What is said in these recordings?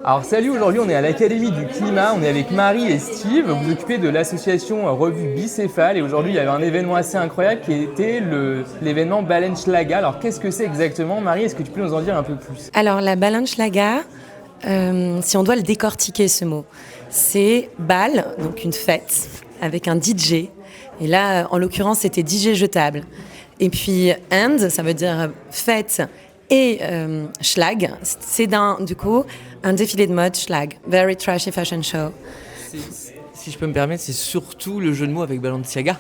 Alors salut, aujourd'hui on est à l'Académie du Climat, on est avec Marie et Steve, vous vous occupez de l'association Revue Bicéphale et aujourd'hui il y avait un événement assez incroyable qui était l'événement Balenciaga. Alors qu'est-ce que c'est exactement Marie, est-ce que tu peux nous en dire un peu plus? Alors la Balenciaga, si on doit le décortiquer ce mot, c'est bal, donc une fête avec un DJ. Et là, en l'occurrence, c'était DJ jetable. Et puis and, ça veut dire fête et schlag, c'est du coup un défilé de mode schlag, very trashy fashion show. Si je peux me permettre, c'est surtout le jeu de mots avec Balenciaga.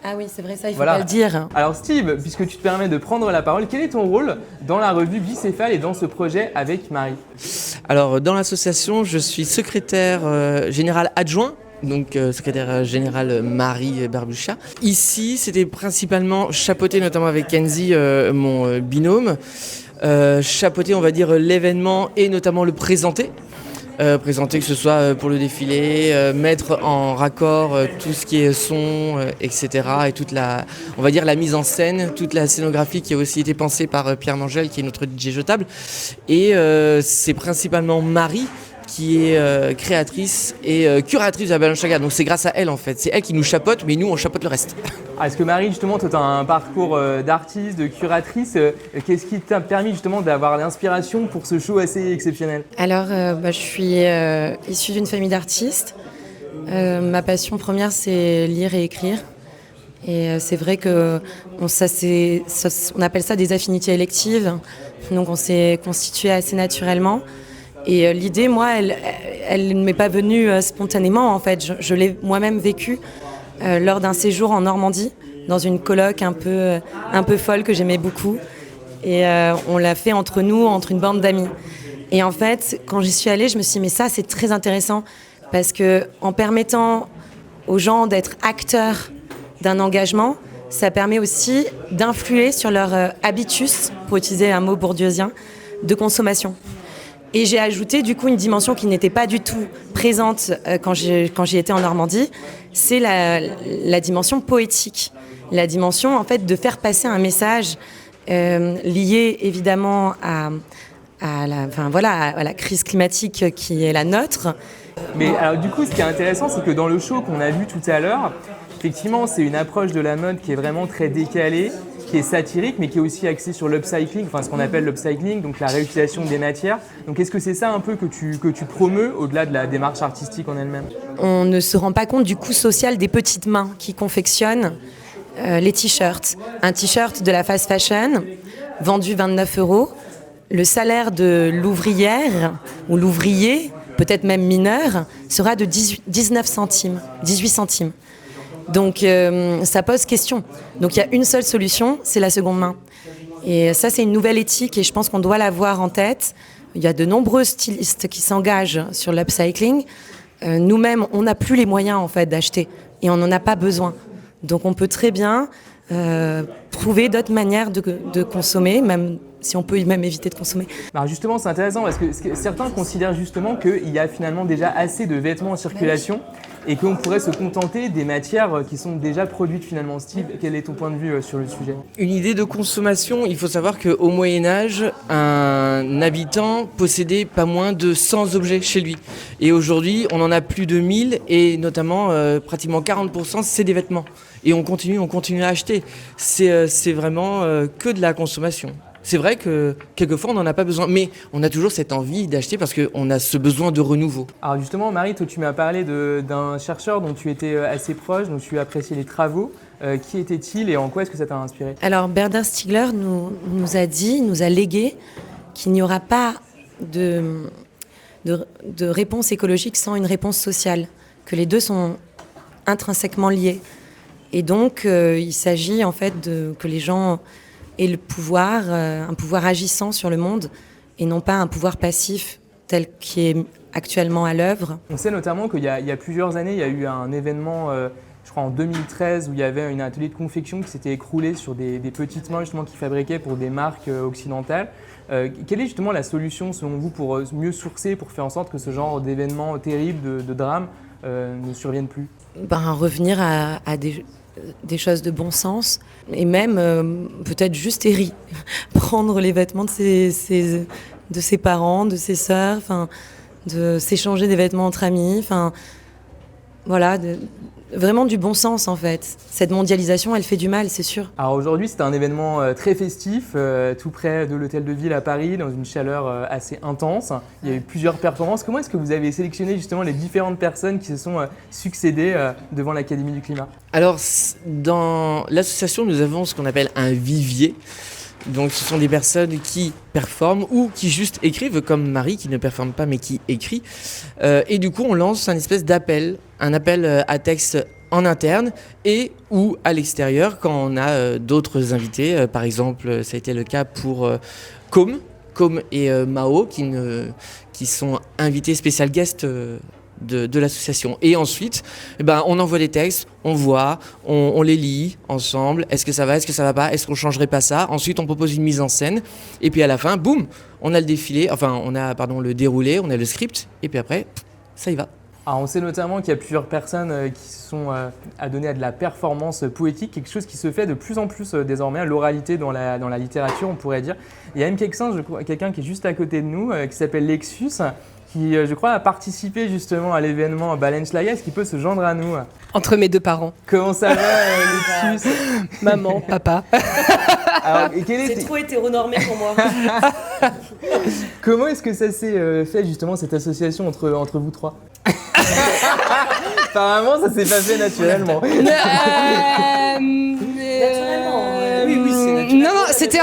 Ah oui, c'est vrai, ça, il faut Voilà. pas le dire. Alors Steve, puisque tu te permets de prendre la parole, quel est ton rôle dans la revue Bicéphale et dans ce projet avec Marie? Alors, dans l'association, je suis secrétaire général adjoint. Donc secrétaire général Marie Barbuchat. Ici, c'était principalement chapeauté, notamment avec Kenzie, mon binôme. Chapeauter, on va dire, l'événement et notamment le présenter. Présenter que ce soit pour le défilé, mettre en raccord tout ce qui est son, etc. Et toute on va dire la mise en scène, toute la scénographie qui a aussi été pensée par Pierre Mangel, qui est notre DJ jetable. Et c'est principalement Marie qui est créatrice et curatrice de la Balenciaga. Donc c'est grâce à elle en fait. C'est elle qui nous chapeaute, mais nous on chapeaute le reste. Est-ce que Marie, justement, toi tu as un parcours d'artiste, de curatrice, qu'est-ce qui t'a permis justement d'avoir l'inspiration pour ce show assez exceptionnel? Alors, je suis issue d'une famille d'artistes. Ma passion première, c'est lire et écrire. Et c'est vrai qu'on appelle ça des affinités électives. Donc on s'est constitué assez naturellement. Et l'idée, moi, elle ne m'est pas venue spontanément, en fait. Je l'ai moi-même vécue lors d'un séjour en Normandie, dans une coloc un peu folle que j'aimais beaucoup. Et on l'a fait entre nous, entre une bande d'amis. Et en fait, quand j'y suis allée, je me suis dit, mais ça, c'est très intéressant. Parce qu'en permettant aux gens d'être acteurs d'un engagement, ça permet aussi d'influer sur leur habitus, pour utiliser un mot bourdieusien, de consommation. Et j'ai ajouté du coup une dimension qui n'était pas du tout présente quand j'y étais en Normandie, c'est la dimension poétique, la dimension en fait de faire passer un message lié évidemment à la crise climatique qui est la nôtre. Mais alors du coup, ce qui est intéressant, c'est que dans le show qu'on a vu tout à l'heure, effectivement, c'est une approche de la mode qui est vraiment très décalée, qui est satirique, mais qui est aussi axée sur l'upcycling, enfin ce qu'on appelle l'upcycling, donc la réutilisation des matières. Donc est-ce que c'est ça un peu que tu promeus au-delà de la démarche artistique en elle-même? On ne se rend pas compte du coût social des petites mains qui confectionnent les t-shirts. Un t-shirt de la fast fashion, vendu 29 €. Le salaire de l'ouvrière ou l'ouvrier, peut-être même mineur, sera de 18 centimes. Donc ça pose question. Donc il y a une seule solution, c'est la seconde main. Et ça, c'est une nouvelle éthique et je pense qu'on doit l'avoir en tête. Il y a de nombreux stylistes qui s'engagent sur l'upcycling. Nous-mêmes, on n'a plus les moyens en fait d'acheter et on n'en a pas besoin. Donc on peut très bien trouver d'autres manières de consommer, même si on peut même éviter de consommer. Alors justement, c'est intéressant parce que certains considèrent justement qu'il y a finalement déjà assez de vêtements en circulation et qu'on pourrait se contenter des matières qui sont déjà produites finalement. Steve, quel est ton point de vue sur le sujet? Une idée de consommation, il faut savoir qu'au Moyen-Âge, un habitant possédait pas moins de 100 objets chez lui. Et aujourd'hui, on en a plus de 1000 et notamment pratiquement 40%, c'est des vêtements. Et on continue à acheter. C'est vraiment que de la consommation. C'est vrai que quelquefois on n'en a pas besoin, mais on a toujours cette envie d'acheter parce qu'on a ce besoin de renouveau. Alors justement, Marie, toi tu m'as parlé d'un chercheur dont tu étais assez proche, dont tu appréciais les travaux. Qui était-il et en quoi est-ce que ça t'a inspiré? Alors Bernard Stiegler nous a légué qu'il n'y aura pas de réponse écologique sans une réponse sociale, que les deux sont intrinsèquement liés. Et donc il s'agit en fait que les gens et le pouvoir, un pouvoir agissant sur le monde et non pas un pouvoir passif tel qui est actuellement à l'œuvre. On sait notamment qu'il y a plusieurs années, il y a eu un événement, je crois en 2013, où il y avait un atelier de confection qui s'était écroulé sur des petites mains justement qui fabriquaient pour des marques occidentales. Quelle est justement la solution selon vous pour mieux sourcer, pour faire en sorte que ce genre d'événements terribles, de drames ne surviennent plus? Revenir à des choses de bon sens, et même peut-être juste prendre les vêtements de ses parents, de ses sœurs, de s'échanger des vêtements entre amis, voilà, vraiment du bon sens en fait. Cette mondialisation, elle fait du mal, c'est sûr. Alors aujourd'hui, c'était un événement très festif, tout près de l'Hôtel de Ville à Paris, dans une chaleur assez intense. Il y a eu plusieurs performances. Comment est-ce que vous avez sélectionné justement les différentes personnes qui se sont succédées devant l'Académie du Climat ? Alors, dans l'association, nous avons ce qu'on appelle un vivier. Donc, ce sont des personnes qui performent ou qui juste écrivent, comme Marie, qui ne performe pas mais qui écrit. Et du coup, on lance un espèce d'appel, un appel à texte en interne et ou à l'extérieur quand on a d'autres invités. Par exemple, ça a été le cas pour Com et Mao, qui sont invités spécial guest de l'association. Et ensuite, on envoie des textes, on voit, on les lit ensemble. Est-ce que ça va, est-ce que ça va pas, est-ce qu'on changerait pas ça? Ensuite, on propose une mise en scène. Et puis à la fin, boum, on a le défilé, le déroulé, on a le script. Et puis après, ça y va. Alors on sait notamment qu'il y a plusieurs personnes qui se sont adonnées à de la performance poétique, quelque chose qui se fait de plus en plus désormais, l'oralité dans la littérature, on pourrait dire. Il y a même quelqu'un qui est juste à côté de nous, qui s'appelle Lexus, qui, je crois, a participé justement à l'événement Balenschlager. Est-ce qu'il peut se joindre à nous? Entre mes deux parents. Comment ça va, Lexus? Maman, papa. Alors, c'est trop hétéronormé pour moi. Comment est-ce que ça s'est fait justement cette association entre vous trois? Apparemment, ça s'est pas fait naturellement. Oui, c'est naturel. Non, c'était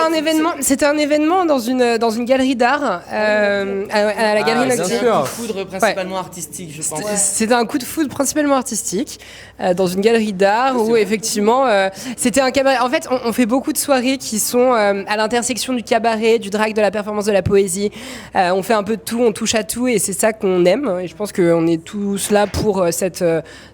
un événement dans une galerie d'art à la galerie Nocturne. C'est un coup de foudre principalement artistique, je pense. C'était un coup de foudre principalement artistique dans une galerie d'art où effectivement c'était un cabaret. En fait, on fait beaucoup de soirées qui sont à l'intersection du cabaret, du drag, de la performance, de la poésie. On fait un peu de tout, on touche à tout et c'est ça qu'on aime. Et je pense qu'on est tous là pour cette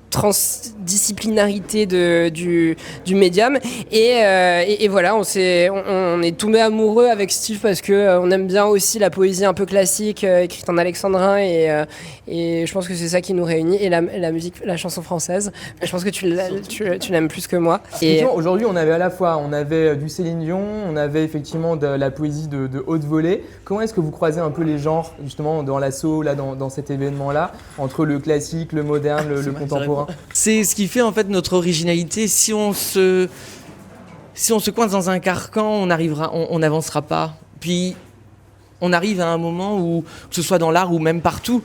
transdisciplinarité du médium et voilà, on est tombé amoureux avec Steve parce que on aime bien aussi la poésie un peu classique écrite en alexandrin et je pense que c'est ça qui nous réunit et la musique, la chanson française. Je pense que tu l'aimes plus que moi. Et aujourd'hui, on avait du Céline Dion, on avait effectivement de la poésie de haute volée. Comment est-ce que vous croisez un peu les genres justement dans l'assaut là dans cet événement-là entre le classique, le moderne, le contemporain? C'est ce qui fait en fait notre originalité. Si on se coince dans un carcan, on n'avancera pas. Puis on arrive à un moment où, que ce soit dans l'art ou même partout,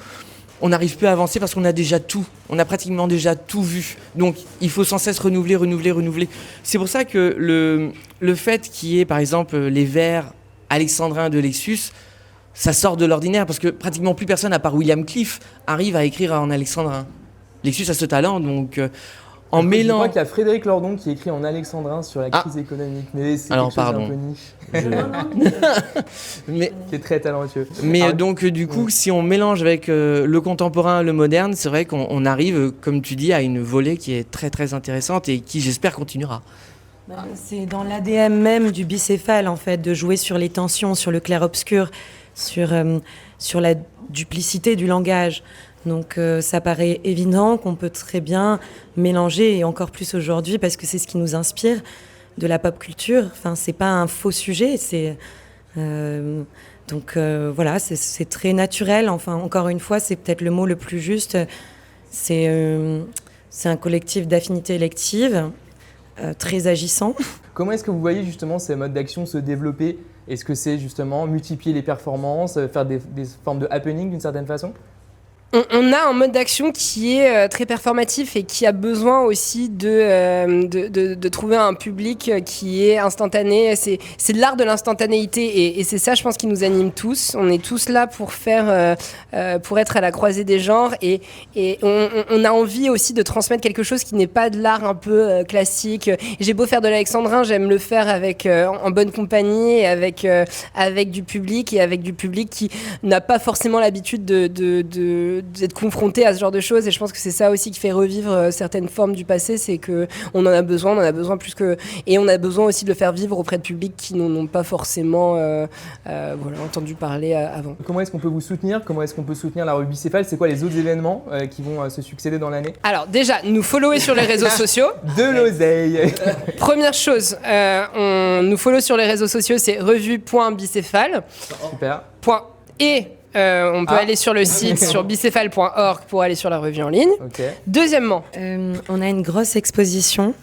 on n'arrive plus à avancer parce qu'on a déjà tout. On a pratiquement déjà tout vu. Donc il faut sans cesse renouveler. C'est pour ça que le fait qu'il y ait par exemple les vers alexandrins de Lexus, ça sort de l'ordinaire parce que pratiquement plus personne à part William Cliff arrive à écrire en alexandrin. Lexus a ce talent, donc en mêlant... Je crois qu'il y a Frédéric Lordon qui écrit en alexandrin sur la crise économique, mais c'est quelque chose d'un peu niche. Mais qui est très talentueux. Mais donc du coup, si on mélange avec le contemporain, le moderne, c'est vrai qu'on arrive, comme tu dis, à une volée qui est très très intéressante et qui, j'espère, continuera. C'est dans l'ADN même du bicéphale, en fait, de jouer sur les tensions, sur le clair-obscur, sur la duplicité du langage. Donc ça paraît évident qu'on peut très bien mélanger, et encore plus aujourd'hui, parce que c'est ce qui nous inspire de la pop culture. Enfin, c'est pas un faux sujet, voilà, c'est très naturel. Enfin, encore une fois, c'est peut-être le mot le plus juste. C'est un collectif d'affinités électives, très agissant. Comment est-ce que vous voyez justement ces modes d'action se développer? Est-ce que c'est justement multiplier les performances, faire des formes de happening d'une certaine façon? On a un mode d'action qui est très performatif et qui a besoin aussi de trouver un public qui est instantané. C'est de l'art de l'instantanéité et c'est ça, je pense, qui nous anime tous. On est tous là pour pour être à la croisée des genres et on a envie aussi de transmettre quelque chose qui n'est pas de l'art un peu classique. J'ai beau faire de l'alexandrin, j'aime le faire avec en bonne compagnie et avec du public qui n'a pas forcément l'habitude de d'être confronté à ce genre de choses. Et je pense que c'est ça aussi qui fait revivre certaines formes du passé, c'est qu'on en a besoin plus que... Et on a besoin aussi de le faire vivre auprès de publics qui n'en ont pas forcément entendu parler avant. Comment est-ce qu'on peut vous soutenir? Comment est-ce qu'on peut soutenir la revue Bicéphale? C'est quoi les autres événements qui vont se succéder dans l'année? Alors déjà, nous follower sur les réseaux sociaux. De l'oseille. Première chose, on nous follow sur les réseaux sociaux, c'est revue.bicéphale. Super. On peut aller sur le site sur bicéphale.org pour aller sur la revue en ligne. Okay. Deuxièmement, on a une grosse exposition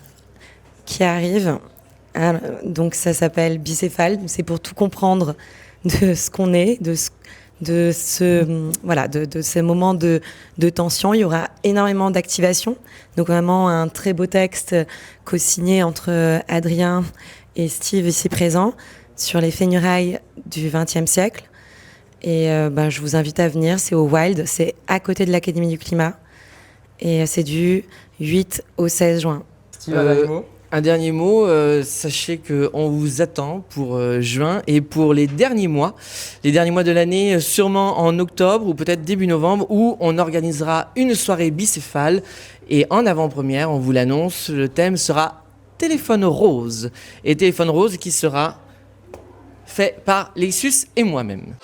qui arrive. Donc ça s'appelle Bicéphale. C'est pour tout comprendre de ce qu'on est, de ces moments de tension. Il y aura énormément d'activation. Donc vraiment un très beau texte co-signé entre Adrien et Steve ici présent sur les funérailles du XXe siècle. Et je vous invite à venir, c'est au Wild, c'est à côté de l'Académie du Climat. Et c'est du 8 au 16 juin. Steve, un dernier mot. Un dernier mot, sachez qu'on vous attend pour juin et pour les derniers mois de l'année, sûrement en octobre ou peut-être début novembre, où on organisera une soirée bicéphale. Et en avant-première, on vous l'annonce, le thème sera Téléphone Rose. Et Téléphone Rose qui sera fait par Lexus et moi-même.